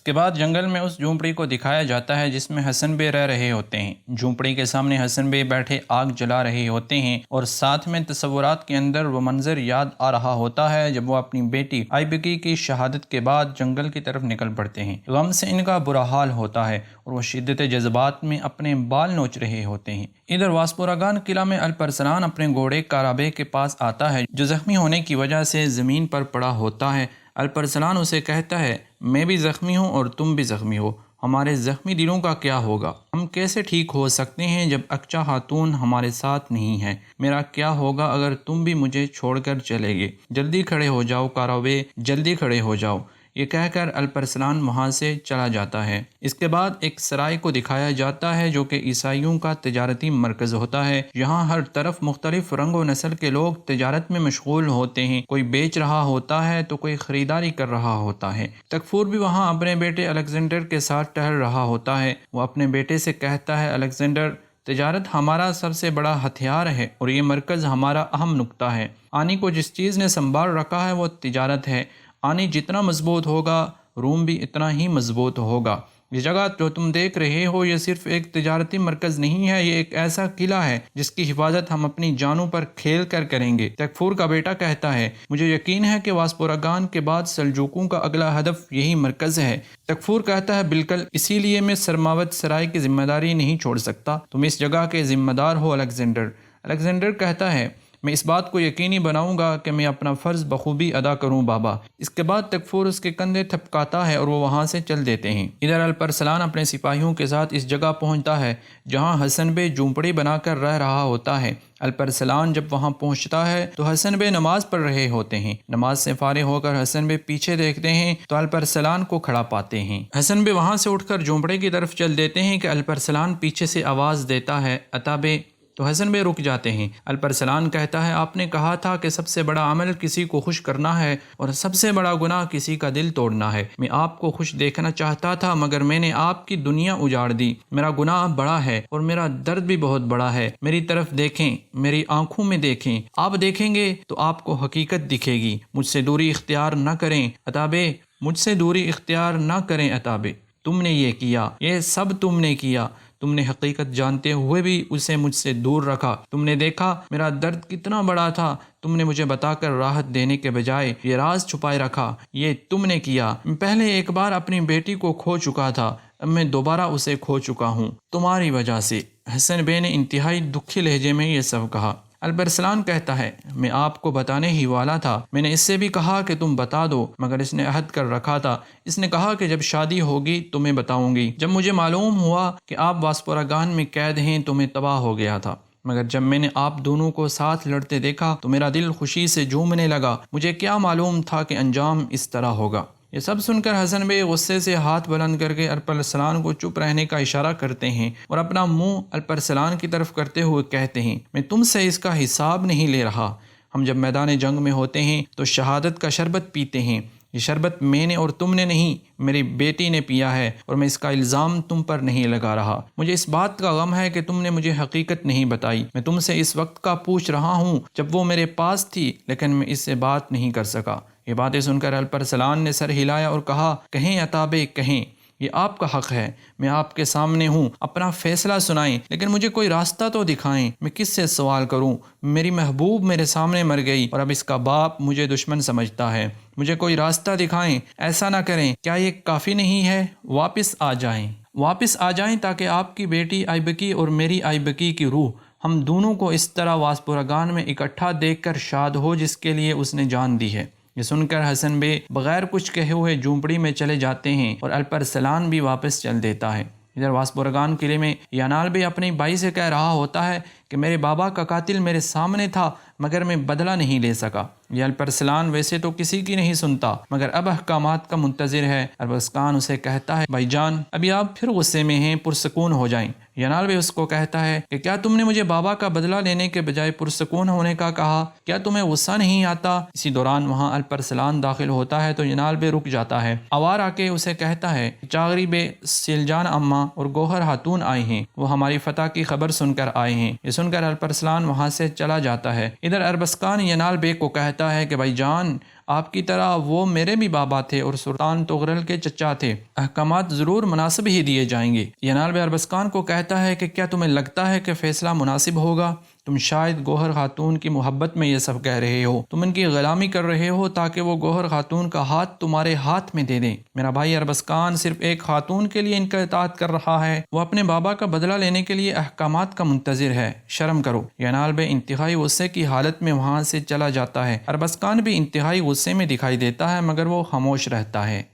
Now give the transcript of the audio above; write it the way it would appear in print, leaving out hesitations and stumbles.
کے بعد جنگل میں اس جھونپڑی کو دکھایا جاتا ہے جس میں حسن بے رہ رہے ہوتے ہیں۔ جھونپڑی کے سامنے حسن بے بیٹھے آگ جلا رہے ہوتے ہیں اور ساتھ میں تصورات کے اندر وہ منظر یاد آ رہا ہوتا ہے جب وہ اپنی بیٹی آئبکی کی شہادت کے بعد جنگل کی طرف نکل پڑتے ہیں۔ غم سے ان کا برا حال ہوتا ہے اور وہ شدت جذبات میں اپنے بال نوچ رہے ہوتے ہیں۔ ادھر واسپوراگان قلعہ میں الپرسلان اپنے گھوڑے کارابے کے پاس آتا ہے جو زخمی ہونے کی وجہ سے زمین پر پڑا ہوتا ہے۔ الپرسلان اسے کہتا ہے، میں بھی زخمی ہوں اور تم بھی زخمی ہو، ہمارے زخمی دلوں کا کیا ہوگا؟ ہم کیسے ٹھیک ہو سکتے ہیں جب اکچا خاتون ہمارے ساتھ نہیں ہے؟ میرا کیا ہوگا اگر تم بھی مجھے چھوڑ کر چلے گئے؟ جلدی کھڑے ہو جاؤ کارابے، جلدی کھڑے ہو جاؤ۔ یہ کہہ کر الپرسلان وہاں سے چلا جاتا ہے۔ اس کے بعد ایک سرائے کو دکھایا جاتا ہے جو کہ عیسائیوں کا تجارتی مرکز ہوتا ہے۔ یہاں ہر طرف مختلف رنگ و نسل کے لوگ تجارت میں مشغول ہوتے ہیں، کوئی بیچ رہا ہوتا ہے تو کوئی خریداری کر رہا ہوتا ہے۔ تکفور بھی وہاں اپنے بیٹے الیگزینڈر کے ساتھ ٹہل رہا ہوتا ہے۔ وہ اپنے بیٹے سے کہتا ہے، الیگزینڈر، تجارت ہمارا سب سے بڑا ہتھیار ہے اور یہ مرکز ہمارا اہم نقطہ ہے۔ آنی کو جس چیز نے سنبھال رکھا ہے وہ تجارت ہے۔ آنی جتنا مضبوط ہوگا، روم بھی اتنا ہی مضبوط ہوگا۔ یہ جگہ جو تم دیکھ رہے ہو یہ صرف ایک تجارتی مرکز نہیں ہے، یہ ایک ایسا قلعہ ہے جس کی حفاظت ہم اپنی جانوں پر کھیل کر کریں گے۔ تکفور کا بیٹا کہتا ہے، مجھے یقین ہے کہ واسپوراگان کے بعد سلجوقوں کا اگلا ہدف یہی مرکز ہے۔ تکفور کہتا ہے، بالکل، اسی لیے میں سرماوت سرائے کی ذمہ داری نہیں چھوڑ سکتا۔ تم اس جگہ کے ذمہ دار ہو الیگزینڈر۔ الیگزینڈر کہتا ہے، میں اس بات کو یقینی بناؤں گا کہ میں اپنا فرض بخوبی ادا کروں بابا۔ اس کے بعد تکفور اس کے کندھے تھپکاتا ہے اور وہ وہاں سے چل دیتے ہیں۔ ادھر الپرسلان اپنے سپاہیوں کے ساتھ اس جگہ پہنچتا ہے جہاں حسن بے جھونپڑی بنا کر رہ رہا ہوتا ہے۔ الپرسلان جب وہاں پہنچتا ہے تو حسن بے نماز پڑھ رہے ہوتے ہیں۔ نماز سے فارغ ہو کر حسن بے پیچھے دیکھتے ہیں تو الپرسلان کو کھڑا پاتے ہیں۔ حسن بے وہاں سے اٹھ کر جھونپڑے کی طرف چل دیتے ہیں کہ الپرسلان پیچھے سے آواز دیتا ہے، عطا بے، تو حسن بے رک جاتے ہیں۔ الپرسلان کہتا ہے، آپ نے کہا تھا کہ سب سے بڑا عمل کسی کو خوش کرنا ہے اور سب سے بڑا گناہ کسی کا دل توڑنا ہے۔ میں آپ کو خوش دیکھنا چاہتا تھا مگر میں نے آپ کی دنیا اجاڑ دی۔ میرا گناہ بڑا ہے اور میرا درد بھی بہت بڑا ہے۔ میری طرف دیکھیں، میری آنکھوں میں دیکھیں، آپ دیکھیں گے تو آپ کو حقیقت دکھے گی۔ مجھ سے دوری اختیار نہ کریں عطا بے، مجھ سے دوری اختیار نہ کریں عطا بے۔ تم نے یہ کیا، یہ سب تم نے کیا۔ تم نے حقیقت جانتے ہوئے بھی اسے مجھ سے دور رکھا۔ تم نے دیکھا میرا درد کتنا بڑا تھا، تم نے مجھے بتا کر راحت دینے کے بجائے یہ راز چھپائے رکھا۔ یہ تم نے کیا۔ میں پہلے ایک بار اپنی بیٹی کو کھو چکا تھا، اب میں دوبارہ اسے کھو چکا ہوں تمہاری وجہ سے۔ حسن بے نے انتہائی دکھی لہجے میں یہ سب کہا۔ الپرسلان کہتا ہے، میں آپ کو بتانے ہی والا تھا، میں نے اس سے بھی کہا کہ تم بتا دو مگر اس نے عہد کر رکھا تھا۔ اس نے کہا کہ جب شادی ہوگی تو میں بتاؤں گی۔ جب مجھے معلوم ہوا کہ آپ واسپوراگان میں قید ہیں تو میں تباہ ہو گیا تھا، مگر جب میں نے آپ دونوں کو ساتھ لڑتے دیکھا تو میرا دل خوشی سے جھومنے لگا۔ مجھے کیا معلوم تھا کہ انجام اس طرح ہوگا۔ یہ سب سن کر حسن بے غصے سے ہاتھ بلند کر کے الپرسلان کو چپ رہنے کا اشارہ کرتے ہیں اور اپنا منہ الپرسلان کی طرف کرتے ہوئے کہتے ہیں، میں تم سے اس کا حساب نہیں لے رہا۔ ہم جب میدان جنگ میں ہوتے ہیں تو شہادت کا شربت پیتے ہیں۔ یہ شربت میں نے اور تم نے نہیں، میری بیٹی نے پیا ہے اور میں اس کا الزام تم پر نہیں لگا رہا۔ مجھے اس بات کا غم ہے کہ تم نے مجھے حقیقت نہیں بتائی۔ میں تم سے اس وقت کا پوچھ رہا ہوں جب وہ میرے پاس تھی، لیکن میں اس سے بات نہیں کر سکا۔ یہ باتیں سن کر الپرسلان نے سر ہلایا اور کہا، کہیں عطا بے، کہیں، یہ آپ کا حق ہے، میں آپ کے سامنے ہوں، اپنا فیصلہ سنائیں، لیکن مجھے کوئی راستہ تو دکھائیں۔ میں کس سے سوال کروں؟ میری محبوب میرے سامنے مر گئی اور اب اس کا باپ مجھے دشمن سمجھتا ہے۔ مجھے کوئی راستہ دکھائیں، ایسا نہ کریں، کیا یہ کافی نہیں ہے؟ واپس آ جائیں، واپس آ جائیں تاکہ آپ کی بیٹی آئبکی اور میری آئبکی کی روح ہم دونوں کو اس طرح واسپوراگان میں اکٹھا دیکھ کر شاد ہو جس کے لیے اس نے جان دی ہے۔ یہ سن کر حسن بے بغیر کچھ کہے ہوئے جھونپڑی میں چلے جاتے ہیں اور الپرسلان بھی واپس چل دیتا ہے۔ ادھر واسپوراگان قلعے میں یانال بے اپنی بائی سے کہہ رہا ہوتا ہے کہ میرے بابا کا قاتل میرے سامنے تھا مگر میں بدلہ نہیں لے سکا۔ یہ الپرسلان ویسے تو کسی کی نہیں سنتا مگر اب احکامات کا منتظر ہے۔ الپرسلان اسے کہتا ہے، بھائی جان، ابھی آپ پھر غصے میں ہیں، پرسکون ہو جائیں۔ یانال بے اس کو کہتا ہے کہ کیا تم نے مجھے بابا کا بدلہ لینے کے بجائے پرسکون ہونے کا کہا؟ کیا تمہیں غصہ نہیں آتا؟ اسی دوران وہاں الپرسلان داخل ہوتا ہے تو یانال بے رک جاتا ہے۔ آوار آ کے اسے کہتا ہے، چاغری بے، سیلجان اماں اور گوہر خاتون آئے ہیں، وہ ہماری فتح کی خبر سن کر آئے ہیں۔ یہ سن کر الپرسلان وہاں سے چلا جاتا ہے۔ ادھر اربسکان یانال بے کو کہتا ہے کہ بھائی جان، آپ کی طرح وہ میرے بھی بابا تھے اور سلطان تغرل کے چچا تھے، احکامات ضرور مناسب ہی دیے جائیں گے۔ ینالب اربزخان کو کہتا ہے کہ کیا تمہیں لگتا ہے کہ فیصلہ مناسب ہوگا؟ تم شاید گوہر خاتون کی محبت میں یہ سب کہہ رہے ہو، تم ان کی غلامی کر رہے ہو تاکہ وہ گوہر خاتون کا ہاتھ تمہارے ہاتھ میں دے دیں۔ میرا بھائی اربزخان صرف ایک خاتون کے لیے ان کا اطاعت کر رہا ہے، وہ اپنے بابا کا بدلہ لینے کے لیے احکامات کا منتظر ہے، شرم کرو۔ ینالب انتہائی غصے کی حالت میں وہاں سے چلا جاتا ہے۔ اربزخان بھی انتہائی غصے میں دکھائی دیتا ہے مگر وہ خاموش رہتا ہے۔